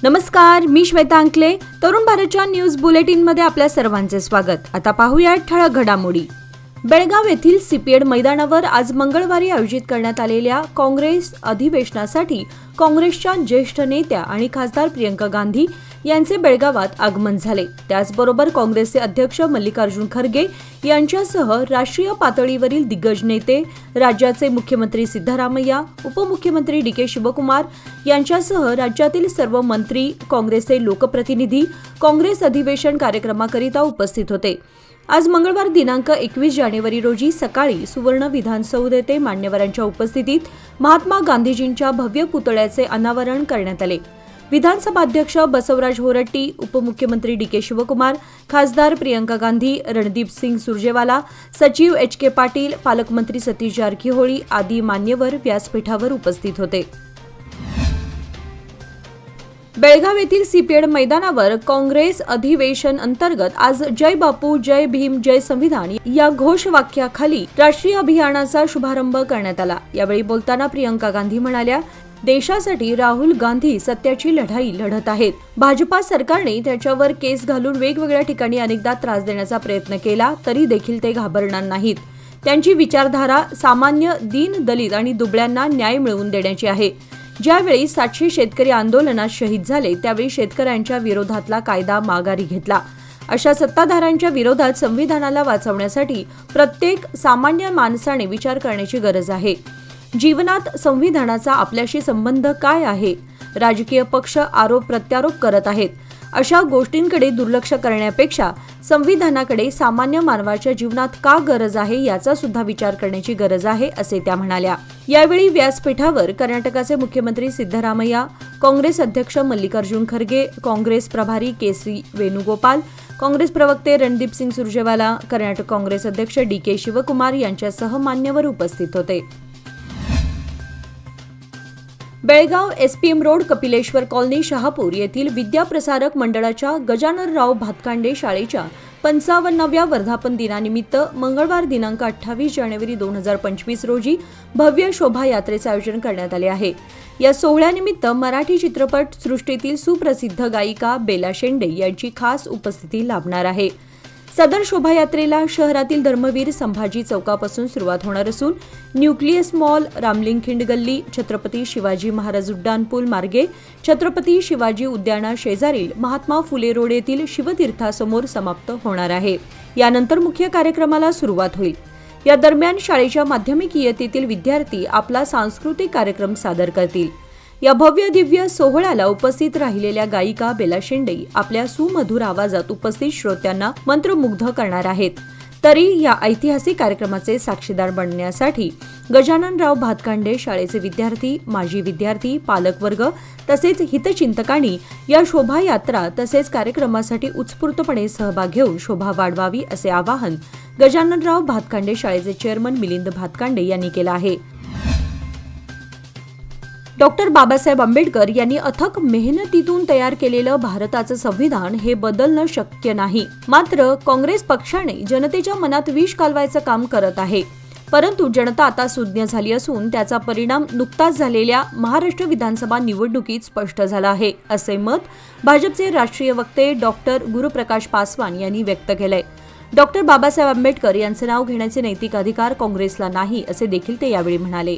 नमस्कार, मी श्वेता अंकले. तरुण भारतच्या न्यूज बुलेटिनमध्ये आपल्या सर्वांचे स्वागत. आता पाहूया ठळक घडामोडी. बेळगाव येथील सीपीएड मैदानावर आज मंगळवारी आयोजित करण्यात आलेल्या काँग्रेस अधिवेशनासाठी काँग्रेसच्या ज्येष्ठ नेत्या आणि खासदार प्रियंका गांधी यांचे बेळगावात आगमन झाले. त्याचबरोबर काँग्रेसचे अध्यक्ष मल्लिकार्जुन खरगे यांच्यासह राष्ट्रीय पातळीवरील दिग्गज नेते, राज्याचे मुख्यमंत्री सिद्धरामय्या, उपमुख्यमंत्री डी.के. शिवकुमार यांच्यासह राज्यातील सर्व मंत्री, काँग्रेसचे लोकप्रतिनिधी काँग्रेस अधिवेशन कार्यक्रमाकरिता उपस्थित होते. आज मंगळवार दिनांक 21 जानेवारी रोजी सकाळी सुवर्ण विधानसौध येथे मान्यवरांच्या उपस्थितीत महात्मा गांधीजींच्या भव्य पुतळ्याचे अनावरण करण्यात आले. विधानसभा अध्यक्ष बसवराज होरट्टी, उपमुख्यमंत्री डी.के. शिवकुमार, खासदार प्रियंका गांधी, रणदीप सिंग सुरजेवाला, सचिव एच.के. पाटील, पालकमंत्री सतीश जारकीहोळी आदी मान्यवर व्यासपीठावर उपस्थित होते. बेळगाव येथील सीपीएड मैदानावर काँग्रेस अधिवेशन अंतर्गत आज जय बापू, जय भीम, जय संविधान या घोषवाक्याखाली राष्ट्रीय अभियानाचा शुभारंभ करण्यात आला. यावेळी बोलताना प्रियंका गांधी म्हणाल्या, देशासाठी राहुल गांधी सत्याची लढाई लढत आहेत. भाजपा सरकारने त्याच्यावर केस घालून वेगवेगळ्या ठिकाणी अनेकदा त्रास देण्याचा प्रयत्न केला तरी देखील ते घाबरणार नाहीत. त्यांची विचारधारा सामान्य, दीन, दलित आणि दुबळ्यांना न्याय मिळवून देण्याची आहे. ज्यावेळी 700 शेतकरी आंदोलनात शहीद झाले त्यावेळी शेतकऱ्यांच्या विरोधातला कायदा माघारी घेतला. अशा सत्ताधाऱ्यांच्या विरोधात संविधानाला वाचवण्यासाठी प्रत्येक सामान्य माणसाने विचार करण्याची गरज आहे. जीवनात संविधानाचा आपल्याशी संबंध काय आहे? राजकीय पक्ष आरोप प्रत्यारोप करत आहेत. अशा गोष्टींकडे दुर्लक्ष करण्यापेक्षा संविधानाकडे सामान्य मानवाच्या जीवनात का गरज आहे याचा सुद्धा विचार करण्याची गरज आहे, असे त्या म्हणाल्या. यावेळी व्यासपीठावर कर्नाटकाचे मुख्यमंत्री सिद्धरामय्या, काँग्रेस अध्यक्ष मल्लिकार्जुन खरगे, काँग्रेस प्रभारी के.सी. वेणुगोपाल, काँग्रेस प्रवक्ते रणदीप सिंग सुरजेवाला, कर्नाटक काँग्रेस अध्यक्ष डी.के. शिवकुमार यांच्यासह मान्यवर उपस्थित होते. Belgaum SPM road, Kapileshwar colony, Shahapur येथील विद्याप्रसारक मंडळाच्या गजाननराव भातकांडे शाळेच्या 55व्या वर्धापन दिनानिमित्त मंगळवार दिनांक 28 जानेवारी 2025 रोजी भव्य शोभायात्रेचे आयोजन करण्यात आले आहे. या सोहळ्यानिमित्त मराठी चित्रपट सृष्टीतील सुप्रसिद्ध गायिका बेला शेंडे यांची खास उपस्थिती लाभणार आहे. सदर शोभायात्रेला शहरातील धर्मवीर संभाजी चौकापासून सुरुवात होणार असून न्यूक्लियस मॉल, रामलिंग खिंड गल्ली, छत्रपती शिवाजी महाराज उड्डाणपूल मार्गे छत्रपती शिवाजी उद्याना शेजारील महात्मा फुले रोड येथील शिवतीर्थासमोर समाप्त होणार आहे. यानंतर मुख्य कार्यक्रमाला सुरुवात होईल. या दरम्यान शाळेच्या माध्यमिक इयत्तेतील विद्यार्थी आपला सांस्कृतिक कार्यक्रम सादर करतील. या भव्य दिव्य सोहळ्याला उपस्थित राहिलेल्या गायिका बेला शेंडे आपल्या सुमधुर आवाजात उपस्थित श्रोत्यांना मंत्रमुग्ध करणार आहेत. तरी या ऐतिहासिक कार्यक्रमाचे साक्षीदार बनण्यासाठी गजाननराव भातकांडे शाळेचे विद्यार्थी, माजी विद्यार्थी, पालकवर्ग तसेच हितचिंतकांनी या शोभायात्रा तसेच कार्यक्रमासाठी उत्स्फूर्तपणे सहभाग घेऊन शोभा वाढवावी असे आवाहन गजाननराव भातकांडे शाळेचे चेअरमन मिलिंद भातकांडे यांनी केलं आहे. डॉक्टर बाबासाहेब आंबेडकर यांनी अथक मेहनतीतून तयार केलेलं भारताचं संविधान हे बदलणं शक्य नाही. मात्र काँग्रेस पक्षाने जनतेच्या मनात विष कालवायचं काम करत आहे. परंतु जनता आता सुज्ञ झाली असून त्याचा परिणाम नुकताच झालेल्या महाराष्ट्र विधानसभा निवडणुकीत स्पष्ट झाला आहे, असे मत भाजपचे राष्ट्रीय वक्ते डॉक्टर गुरुप्रकाश पासवान यांनी व्यक्त केलंय. डॉक्टर बाबासाहेब आंबेडकर यांचे नाव घेण्याचे नैतिक अधिकार काँग्रेसला नाही, असे देखील ते यावेळी म्हणाले.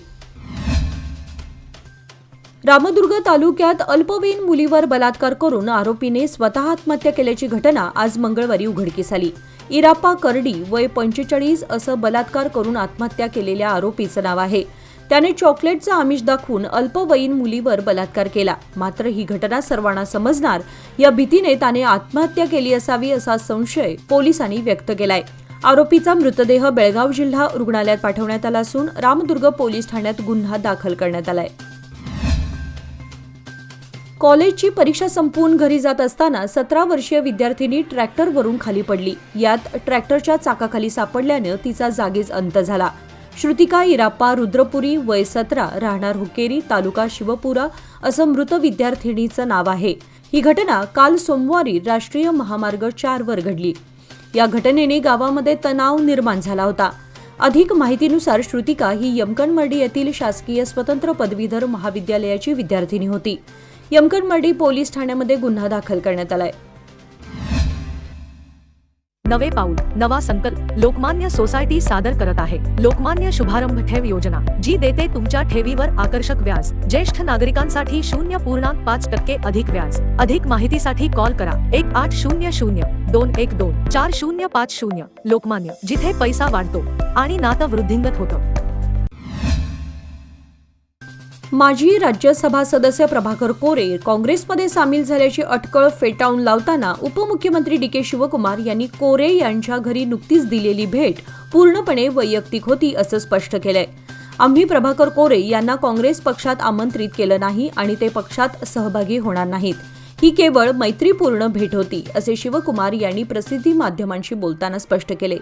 रामदुर्ग तालुक्यात अल्पवयीन मुलीवर बलात्कार करून आरोपीने स्वतः आत्महत्या केल्याची घटना आज मंगळवारी उघडकीस आली. इराप्पा करडी वय 45 असं बलात्कार करून आत्महत्या केलेल्या आरोपीचं नाव आहे. त्याने चॉकलेटचं आमिष दाखवून अल्पवयीन मुलीवर बलात्कार केला. मात्र ही घटना सर्वांना समजणार या भीतीने त्याने आत्महत्या केली असावी असा संशय पोलिसांनी व्यक्त केलाय. आरोपीचा मृतदेह बेळगाव जिल्हा रुग्णालयात पाठवण्यात आला असून रामदुर्ग पोलीस ठाण्यात गुन्हा दाखल करण्यात आलाय. कॉलेजची परीक्षा संपवून घरी जात असताना 17 वर्षीय विद्यार्थिनी ट्रॅक्टरवरून खाली पडली. यात ट्रॅक्टरच्या चाकाखाली सापडल्यानं तिचा जागीच अंत झाला. श्रुतिका इराप्पा रुद्रपुरी वय 17, राहणार हुकेरी, तालुका शिवपुरा असं मृत विद्यार्थिनीचं नाव आहे. ही घटना काल सोमवारी राष्ट्रीय महामार्ग 4 वर घडली. या घटनेने गावामध्ये तणाव निर्माण झाला होता. अधिक माहितीनुसार श्रुतिका ही यमकनमर्डी येथील शासकीय स्वतंत्र पदवीधर महाविद्यालयाची विद्यार्थिनी होती. यमकनमर्डी पोलीस ठाण्यामध्ये गुन्हा दाखल करण्यात आलाय. नवे पाऊल नवा संकल्प लोकमान्य सोसायटी सादर करत आहे लोकमान्य शुभारंभ ठेव योजना, जी देते तुमच्या ठेवीवर आकर्षक व्याज. ज्येष्ठ नागरिकांसाठी 0.5% अधिक व्याज. अधिक माहितीसाठी कॉल करा 1800-212-4050. लोकमान्य, जिथे पैसा वाढतो आणि नातं वृद्धिंगत होतं. माजी राज्यसभा सदस्य प्रभाकर कोरे काँग्रेसमध्ये सामील झाल्याची अटकळ फेटाळून लावताना उपमुख्यमंत्री डी.के. शिवकुमार यांनी कोरे यांच्या घरी नुकतीच दिलेली भेट पूर्णपणे वैयक्तिक होती असं स्पष्ट केलंय. आम्ही प्रभाकर कोरे यांना काँग्रेस पक्षात आमंत्रित केलं नाही आणि ते पक्षात सहभागी होणार नाहीत. ही केवळ मैत्रीपूर्ण भेट होती असे शिवकुमार यांनी प्रसिद्धी माध्यमांशी बोलताना स्पष्ट केले.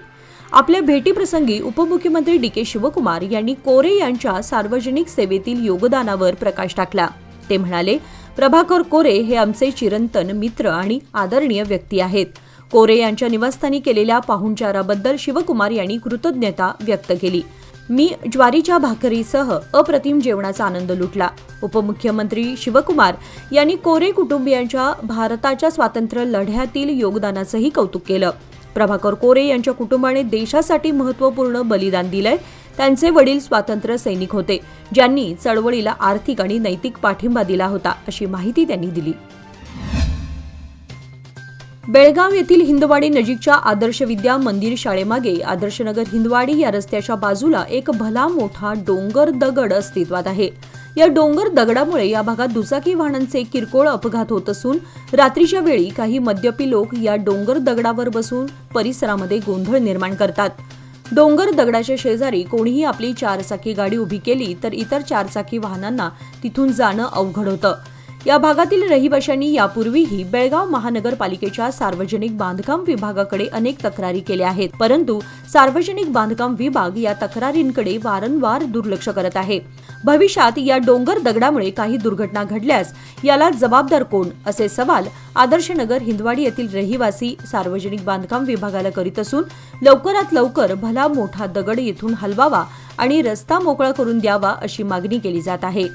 आपल्या भेटीप्रसंगी उपमुख्यमंत्री डी.के. शिवकुमार यांनी कोरे यांच्या सार्वजनिक सेवेतील योगदानावर प्रकाश टाकला. ते म्हणाले, प्रभाकर कोरे हे आमचे चिरंतन मित्र आणि आदरणीय व्यक्ती आहेत. कोरे यांच्या निवासस्थानी केलेल्या पाहुणचाराबद्दल शिवकुमार यांनी कृतज्ञता व्यक्त केली. मी ज्वारीच्या भाकरीसह अप्रतिम जेवणाचा आनंद लुटला. उपमुख्यमंत्री शिवकुमार यांनी कोरे कुटुंबियांच्या भारताच्या स्वातंत्र्य लढ्यातील योगदानाचंही कौतुक केलं. प्रभाकर कोरे यांच्या कुटुंबाने देशासाठी महत्त्वपूर्ण बलिदान दिलंय. त्यांचे वडील स्वातंत्र्य सैनिक होते, ज्यांनी चळवळीला आर्थिक आणि नैतिक पाठिंबा दिला होता, अशी माहिती त्यांनी दिली. बेळगाव येथील हिंदवाडी नजीकच्या आदर्श विद्या मंदिर शाळेमागे आदर्शनगर हिंदवाडी या रस्त्याच्या बाजूला एक भला मोठा डोंगर दगड अस्तित्वात आहे. या डोंगर दगडामुळे या भागात दुचाकी वाहनांचे किरकोळ अपघात होत असून रात्रीच्या वेळी काही मद्यपी लोक या डोंगर दगडावर बसून परिसरामध्ये गोंधळ निर्माण करतात. डोंगर दगडाच्या शेजारी कोणीही आपली 4चाकी गाडी उभी केली तर इतर 4चाकी वाहनांना तिथून जाणं अवघड होतं. या भागातील रहिवाशांनी यापूर्वीही बेळगाव महानगरपालिकेच्या सार्वजनिक बांधकाम विभागाकडे अनेक तक्रारी केल्या आहेत, परंतु सार्वजनिक बांधकाम विभाग या तक्रारींकडे वारंवार दुर्लक्ष करत आहे. भविष्यात या डोंगर दगडामुळे काही दुर्घटना घडल्यास याला जबाबदार कोण, असे सवाल आदर्शनगर हिंदवाडी येथील रहिवासी सार्वजनिक बांधकाम विभागाला करीत असून लवकरात लवकर भला मोठा दगड येथून हलवावा आणि रस्ता मोकळा करून द्यावा अशी मागणी केली जात आहे.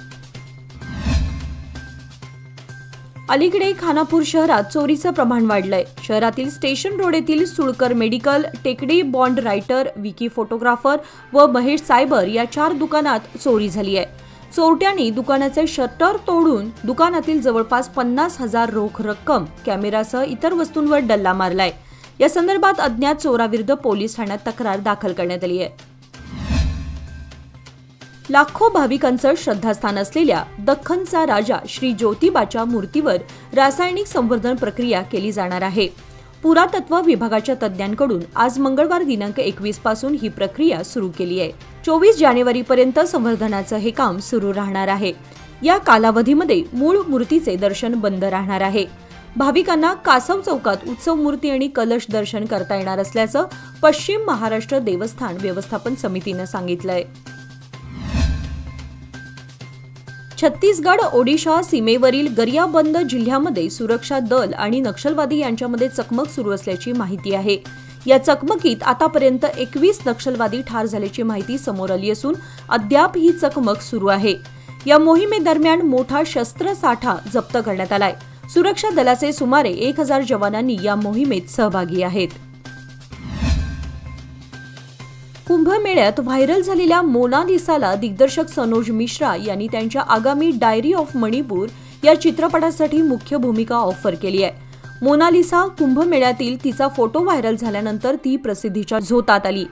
अलीकडे खानापूर शहरात चोरीचं प्रमाण वाढलंय. शहरातील स्टेशन रोड येथील सुळकर मेडिकल, टेकडी बॉन्ड रायटर, विकी फोटोग्राफर व महेश सायबर या 4 दुकानात चोरी झाली आहे. चोरट्यांनी दुकानाचे शटर तोडून दुकानातील जवळपास 50,000 रोख रक्कम, कॅमेरासह इतर वस्तूंवर डल्ला मारलाय. या संदर्भात अज्ञात चोराविरुद्ध पोलीस ठाण्यात तक्रार दाखल करण्यात आली आहे. लाखो भाविकांचं श्रद्धास्थान असलेल्या दख्खनचा राजा श्री ज्योतिबाच्या मूर्तीवर रासायनिक संवर्धन प्रक्रिया केली जाणार आहे. पुरातत्व विभागाच्या तज्ज्ञांकडून आज मंगळवार दिनांक 21 पासून ही प्रक्रिया सुरू केली आहे. 24 जानेवारीपर्यंत संवर्धनाचं हे काम सुरू राहणार आहे. या कालावधीमध्ये मूळ मूर्तीचे दर्शन बंद राहणार आहे. भाविकांना कासव चौकात उत्सव मूर्ती आणि कलश दर्शन करता येणार असल्याचं पश्चिम महाराष्ट्र देवस्थान व्यवस्थापन समितीनं सांगितलंय. छत्तीसगड ओडिशा सीमेवरील गरियाबंद जिल्ह्यामध्ये सुरक्षा दल आणि नक्षलवादी यांच्यामध्ये चकमक सुरू असल्याची माहिती आहे. या चकमकीत आतापर्यंत 21 नक्षलवादी ठार झाल्याची माहिती समोर आली असून अद्याप ही चकमक सुरू आहे. या मोहिमेदरम्यान मोठा शस्त्रसाठा जप्त करण्यात आलाय. सुरक्षा दलाचे सुमारे 1000 जवानांनी या मोहिमेत सहभागी आहेत. कुंभमेळ्यात व्हायरल झालेल्या मोनालिसाला दिग्दर्शक सनोज मिश्रा यांनी त्यांच्या आगामी डायरी ऑफ मणिपूर या चित्रपटासाठी मुख्य भूमिका ऑफर केली आहे. मोनालिसा कुंभमेळ्यातील तिचा फोटो व्हायरल झाल्यानंतर ती प्रसिद्धीच्या झोतात आली.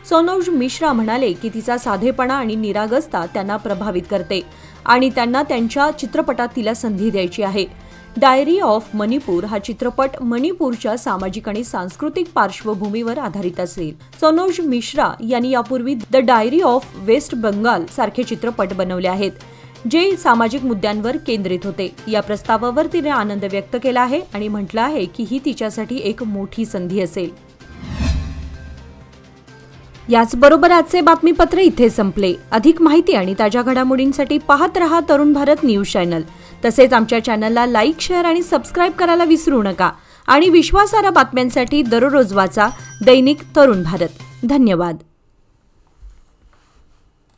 सनोज मिश्रा म्हणाले की तिचा साधेपणा आणि निरागसता त्यांना प्रभावित करते आणि त्यांना त्यांच्या चित्रपटात तिला संधी द्यायची आहे. डायरी ऑफ मणिपूर हा चित्रपट मणिपूरच्या सामाजिक आणि सांस्कृतिक पार्श्वभूमीवर आधारित असेल. सनोज मिश्रा यांनी यापूर्वी The Diary of West Bengal सारखे चित्रपट बनवले आहेत, जे सामाजिक मुद्द्यांवर केंद्रित होते. या प्रस्तावावर तिने आनंद व्यक्त केला आहे आणि म्हटलं आहे की ही तिच्यासाठी एक मोठी संधी असेल. याचबरोबर आजचे बातमीपत्र इथे संपले. अधिक माहिती आणि ताज्या घडामोडींसाठी पाहत रहा तरुण भारत न्यूज चॅनल. तसेच आमच्या चॅनलला लाईक, शेअर आणि सबस्क्राईब करायला विसरू नका. आणि विश्वासार्ह बातम्यांसाठी दररोज वाचा दैनिक तरुण भारत. धन्यवाद.